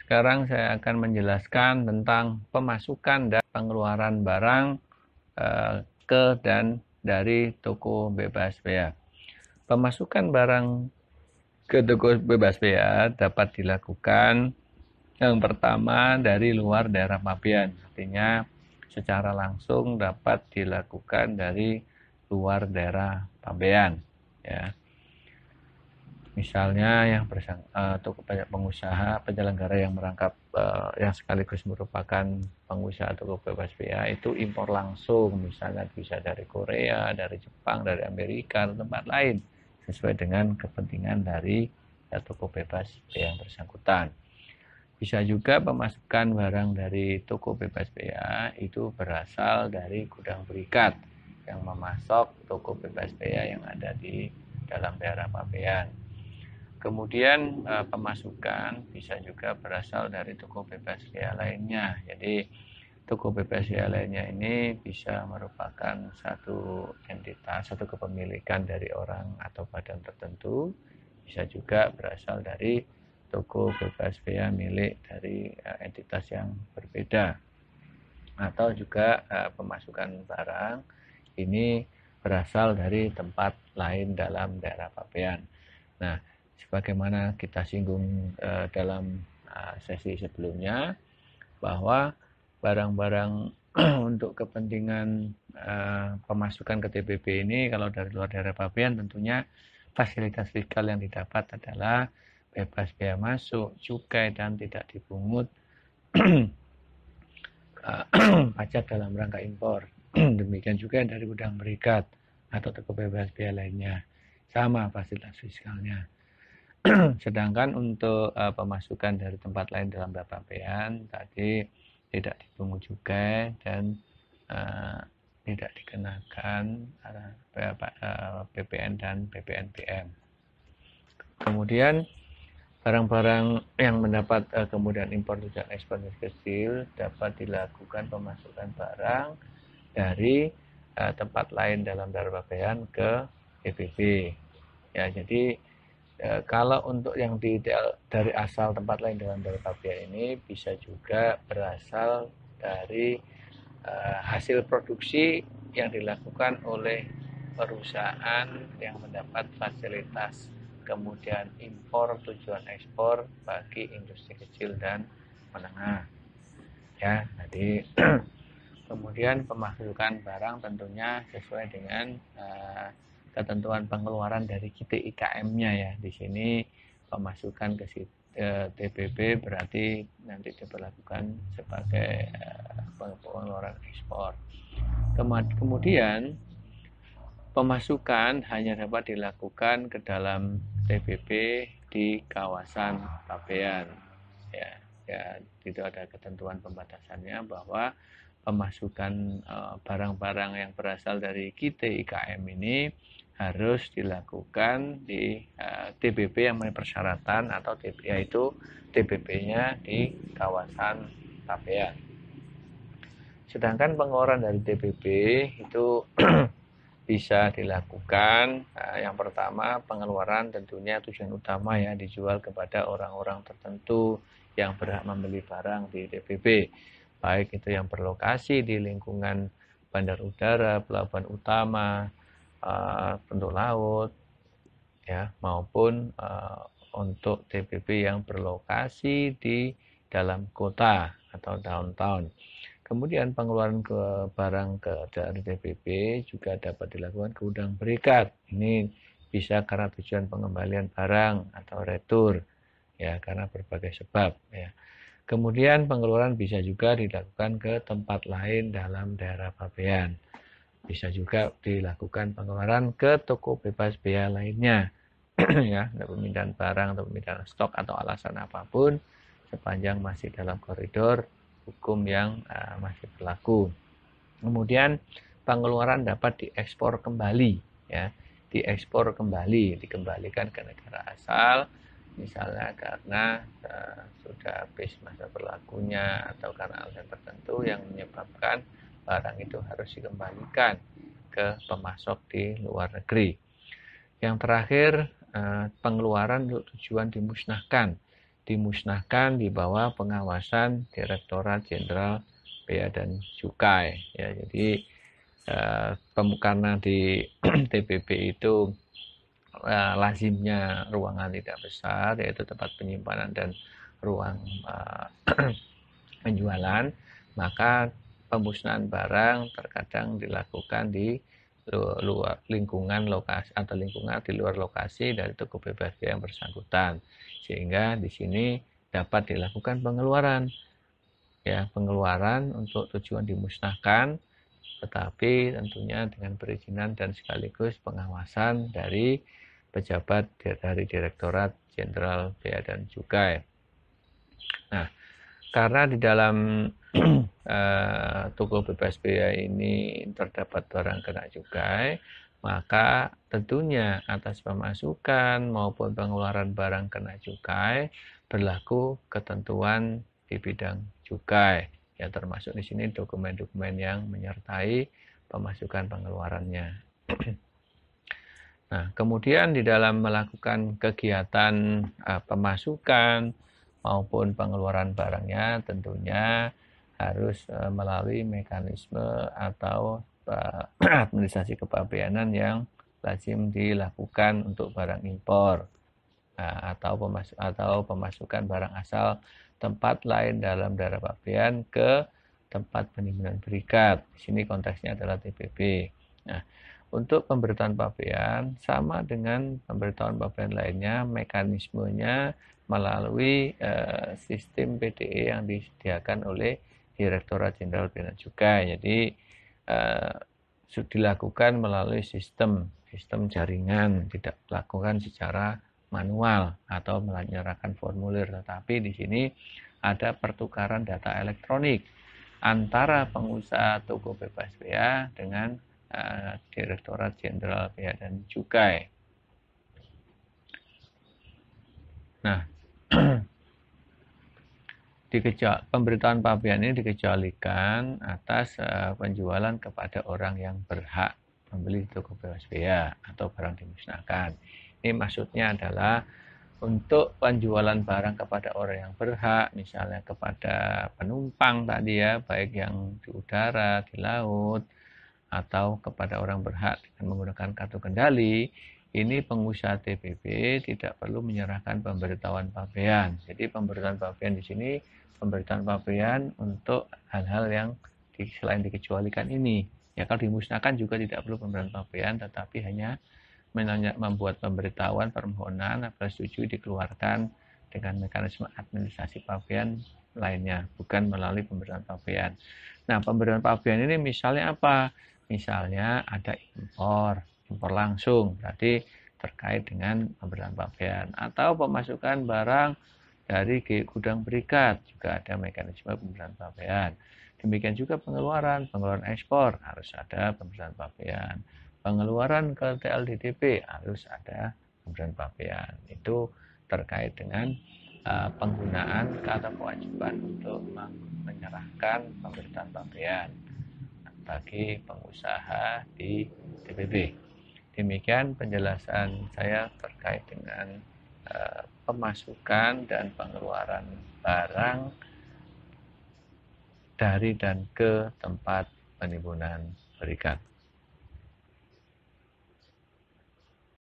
Sekarang saya akan menjelaskan tentang pemasukan dan pengeluaran barang ke dan dari toko bebas bea. Pemasukan barang ke toko bebas bea dapat dilakukan yang pertama dari luar daerah pabean, artinya secara langsung dapat dilakukan dari luar daerah pabean, ya. Misalnya yang toko pengusaha penyelenggara yang merangkap yang sekaligus merupakan pengusaha toko bebas bea itu impor langsung, misalnya bisa dari Korea, dari Jepang, dari Amerika atau tempat lain sesuai dengan kepentingan dari toko bebas bea yang bersangkutan. Bisa juga pemasukan barang dari toko bebas bea itu berasal dari gudang berikat yang memasok toko bebas bea yang ada di dalam daerah pabean. Kemudian pemasukan bisa juga berasal dari toko bebas bea lainnya. Jadi toko bebas bea lainnya ini bisa merupakan satu entitas, satu kepemilikan dari orang atau badan tertentu. Bisa juga berasal dari toko bebas bea milik dari entitas yang berbeda. Atau juga pemasukan barang ini berasal dari tempat lain dalam daerah pabean. Nah, sebagaimana kita singgung dalam sesi sebelumnya, bahwa barang-barang untuk kepentingan pemasukan ke TBB ini kalau dari luar daerah pabean tentunya fasilitas fiskal yang didapat adalah bebas bea masuk, cukai dan tidak dipungut pajak dalam rangka impor. Demikian juga dari gudang berikat atau toko bebas bea lainnya. Sama fasilitas fiskalnya. Sedangkan untuk pemasukan dari tempat lain dalam pabean tadi tidak dipungut cukai dan tidak dikenakan PPN dan PPNBM. Kemudian barang-barang yang mendapat kemudahan impor dan ekspor kecil dapat dilakukan pemasukan barang dari tempat lain dalam daerah pabean ke TBB. Ya, jadi kalau untuk yang dari asal tempat lain dalam daerah pabean ini bisa juga berasal dari hasil produksi yang dilakukan oleh perusahaan yang mendapat fasilitas kemudian impor tujuan ekspor bagi industri kecil dan menengah. Ya, jadi kemudian pemasukan barang tentunya sesuai dengan ketentuan pengeluaran dari KTIKM-nya ya. Di sini pemasukan ke TBB berarti nanti diperlakukan sebagai pengeluaran ekspor. Kemudian pemasukan hanya dapat dilakukan ke dalam TBB di kawasan pabean. Ya, itu ada ketentuan pembatasannya bahwa pemasukan barang-barang yang berasal dari KTIKM ini harus dilakukan di TBB yang memenuhi persyaratan atau yaitu TBB-nya di kawasan pabean. Sedangkan pengeluaran dari TBB itu bisa dilakukan yang pertama pengeluaran tentunya tujuan utama ya dijual kepada orang-orang tertentu yang berhak membeli barang di TBB, baik itu yang berlokasi di lingkungan bandar udara, pelabuhan utama, bentuk laut, ya maupun untuk TBB yang berlokasi di dalam kota atau downtown. Kemudian pengeluaran ke barang dari TBB juga dapat dilakukan ke gudang berikat. Ini bisa karena tujuan pengembalian barang atau retur, ya karena berbagai sebab. Ya. Kemudian pengeluaran bisa juga dilakukan ke tempat lain dalam daerah pabean. Bisa juga dilakukan pengeluaran ke toko bebas bea lainnya, ya, pemindahan barang atau pemindahan stok atau alasan apapun sepanjang masih dalam koridor hukum yang masih berlaku. Kemudian pengeluaran dapat diekspor kembali, ya, diekspor kembali, dikembalikan ke negara asal, misalnya karena sudah habis masa berlakunya atau karena alasan tertentu yang menyebabkan barang itu harus dikembalikan ke pemasok di luar negeri. Yang terakhir, pengeluaran untuk tujuan dimusnahkan. dimusnahkan di bawah pengawasan Direktorat Jenderal Bea dan Cukai. Ya, jadi karena di TPP itu lazimnya ruangan tidak besar, yaitu tempat penyimpanan dan ruang penjualan, maka pemusnahan barang terkadang dilakukan di luar lingkungan lokasi atau lingkungan di luar lokasi dari toko bebas bea yang bersangkutan, sehingga di sini dapat dilakukan pengeluaran, ya, pengeluaran untuk tujuan dimusnahkan, tetapi tentunya dengan perizinan dan sekaligus pengawasan dari pejabat dari Direktorat Jenderal Bea dan Cukai. Nah, karena di dalam toko bebas bea ini terdapat barang kena cukai, maka tentunya atas pemasukan maupun pengeluaran barang kena cukai berlaku ketentuan di bidang cukai. Ya, termasuk di sini dokumen-dokumen yang menyertai pemasukan pengeluarannya. Nah, kemudian di dalam melakukan kegiatan pemasukan maupun pengeluaran barangnya tentunya harus melalui mekanisme atau administrasi kepabeanan yang lazim dilakukan untuk barang impor atau pemasukan barang asal tempat lain dalam daerah pabean ke tempat penimbunan berikat. Di sini konteksnya adalah TPP. Nah, untuk pemberitahuan pabean sama dengan pemberitahuan pabean lainnya, mekanismenya melalui sistem PDE yang disediakan oleh Direktorat Jenderal Bea dan Cukai. Jadi dilakukan melalui sistem jaringan, tidak dilakukan secara manual atau menyerahkan formulir, tetapi di sini ada pertukaran data elektronik antara pengusaha toko bebas bea dengan Direktorat Jenderal Bea dan Cukai. Nah, pemberitahuan pabean ini dikecualikan atas penjualan kepada orang yang berhak membeli toko bebas bea atau barang dimusnahkan. Ini maksudnya adalah untuk penjualan barang kepada orang yang berhak, misalnya kepada penumpang tadi ya, baik yang di udara, di laut, atau kepada orang berhak dengan menggunakan kartu kendali, ini pengusaha TPP tidak perlu menyerahkan pemberitahuan pabean. Jadi pemberitahuan pabean di sini pemberitahuan pabean untuk hal-hal yang selain dikecualikan ini. Ya, kalau dimusnahkan juga tidak perlu pemberitahuan pabean, tetapi hanya membuat pemberitahuan permohonan apabila setuju dikeluarkan dengan mekanisme administrasi pabean lainnya, bukan melalui pemberitahuan pabean. Nah, pemberitahuan pabean ini misalnya apa? Misalnya ada impor langsung, berarti terkait dengan pemberitahuan pabean, atau pemasukan barang dari gudang berikat juga ada mekanisme pemberitahuan pabean. Demikian juga pengeluaran ekspor harus ada pemberitahuan pabean. Pengeluaran ke TLDDP harus ada pemberitahuan pabean. Itu terkait dengan penggunaan kata kewajiban untuk menyerahkan pemberitahuan pabean bagi pengusaha di TPP. Demikian penjelasan saya terkait dengan pemasukan dan pengeluaran barang dari dan ke tempat penimbunan berikat.